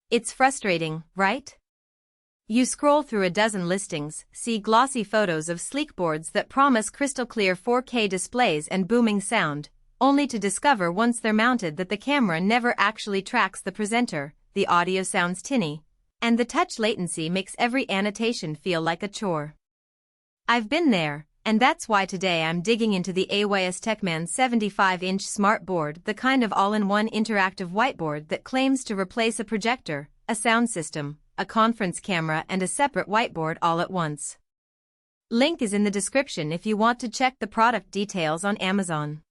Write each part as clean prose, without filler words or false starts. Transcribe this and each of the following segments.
It's frustrating, right? You scroll through a dozen listings, see glossy photos of sleek boards that promise crystal-clear 4K displays and booming sound, only to discover once they're mounted that the camera never actually tracks the presenter, the audio sounds tinny, and the touch latency makes every annotation feel like a chore. I've been there, and that's why today I'm digging into the AYSTekMann 75-inch smart board, the kind of all-in-one interactive whiteboard that claims to replace a projector, a sound system, a conference camera and a separate whiteboard all at once. Link is in the description if you want to check the product details on Amazon.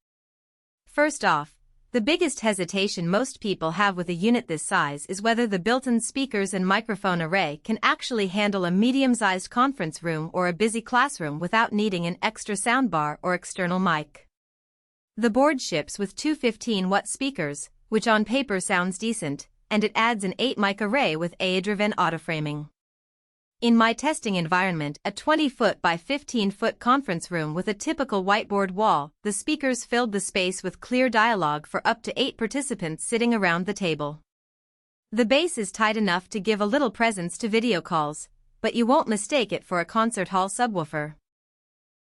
First off, the biggest hesitation most people have with a unit this size is whether the built-in speakers and microphone array can actually handle a medium-sized conference room or a busy classroom without needing an extra soundbar or external mic. The board ships with two 15-watt speakers, which on paper sounds decent, and it adds an 8-mic array with AI-driven autoframing. In my testing environment, a 20-foot by 15-foot conference room with a typical whiteboard wall, the speakers filled the space with clear dialogue for up to 8 participants sitting around the table. The bass is tight enough to give a little presence to video calls, but you won't mistake it for a concert hall subwoofer.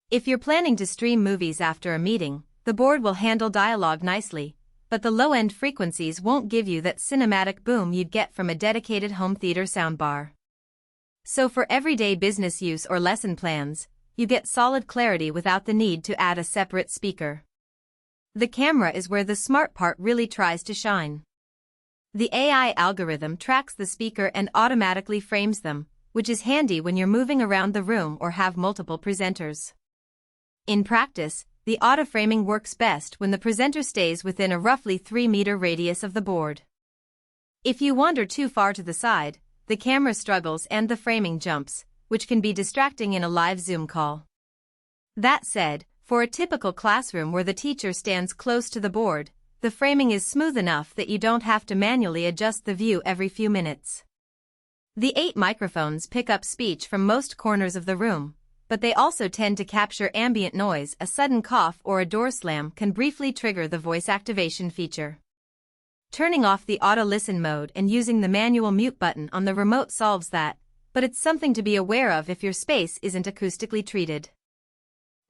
If you're planning to stream movies after a meeting, the board will handle dialogue nicely, but the low-end frequencies won't give you that cinematic boom you'd get from a dedicated home theater soundbar. So for everyday business use or lesson plans, you get solid clarity without the need to add a separate speaker. The camera is where the smart part really tries to shine. The AI algorithm tracks the speaker and automatically frames them, which is handy when you're moving around the room or have multiple presenters. In practice, the auto-framing works best when the presenter stays within a roughly 3-meter radius of the board. If you wander too far to the side, the camera struggles and the framing jumps, which can be distracting in a live Zoom call. That said, for a typical classroom where the teacher stands close to the board, the framing is smooth enough that you don't have to manually adjust the view every few minutes. The 8 microphones pick up speech from most corners of the room, but they also tend to capture ambient noise. A sudden cough or a door slam can briefly trigger the voice activation feature. Turning off the auto-listen mode and using the manual mute button on the remote solves that, but it's something to be aware of if your space isn't acoustically treated.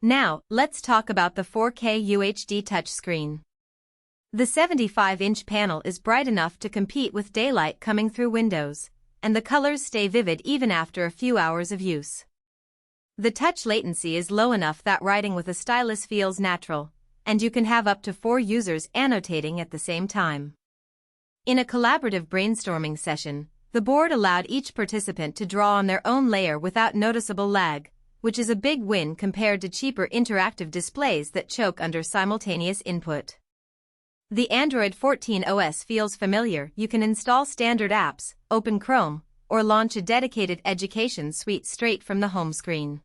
Now, let's talk about the 4K UHD Touch Screen. The 75-inch panel is bright enough to compete with daylight coming through windows, and the colors stay vivid even after a few hours of use. The touch latency is low enough that writing with a stylus feels natural, and you can have up to 4 users annotating at the same time. In a collaborative brainstorming session, the board allowed each participant to draw on their own layer without noticeable lag, which is a big win compared to cheaper interactive displays that choke under simultaneous input. The Android 14 OS feels familiar. You can install standard apps, open Chrome, or launch a dedicated education suite straight from the home screen.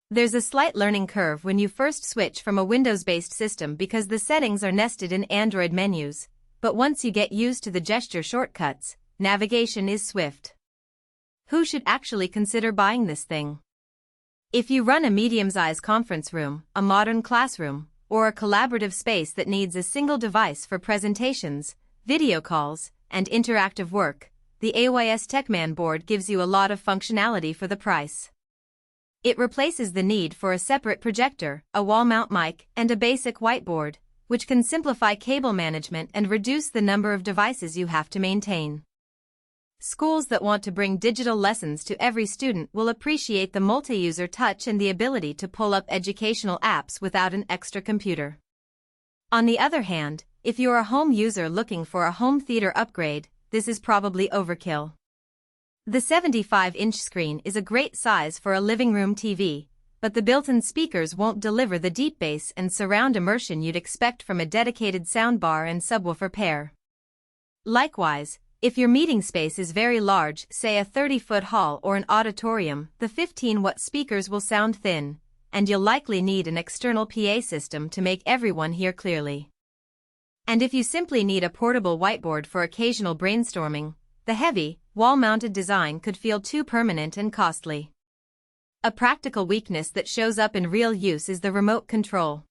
There's a slight learning curve when you first switch from a Windows-based system because the settings are nested in Android menus, but once you get used to the gesture shortcuts, navigation is swift. Who should actually consider buying this thing? If you run a medium-sized conference room, a modern classroom, or a collaborative space that needs a single device for presentations, video calls, and interactive work, the AYSTekMann board gives you a lot of functionality for the price. It replaces the need for a separate projector, a wall mount mic, and a basic whiteboard, which can simplify cable management and reduce the number of devices you have to maintain. Schools that want to bring digital lessons to every student will appreciate the multi-user touch and the ability to pull up educational apps without an extra computer. On the other hand, if you're a home user looking for a home theater upgrade, this is probably overkill. The 75-inch screen is a great size for a living room TV, but the built-in speakers won't deliver the deep bass and surround immersion you'd expect from a dedicated soundbar and subwoofer pair. Likewise, if your meeting space is very large, say a 30-foot hall or an auditorium, the 15-watt speakers will sound thin, and you'll likely need an external PA system to make everyone hear clearly. And if you simply need a portable whiteboard for occasional brainstorming, the heavy, wall-mounted design could feel too permanent and costly. A practical weakness that shows up in real use is the remote control.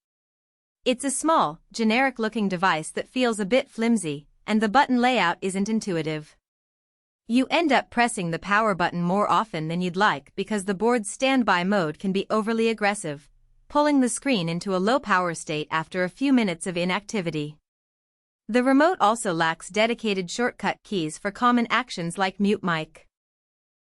It's a small, generic-looking device that feels a bit flimsy, and the button layout isn't intuitive. You end up pressing the power button more often than you'd like because the board's standby mode can be overly aggressive, pulling the screen into a low power state after a few minutes of inactivity. The remote also lacks dedicated shortcut keys for common actions like mute mic.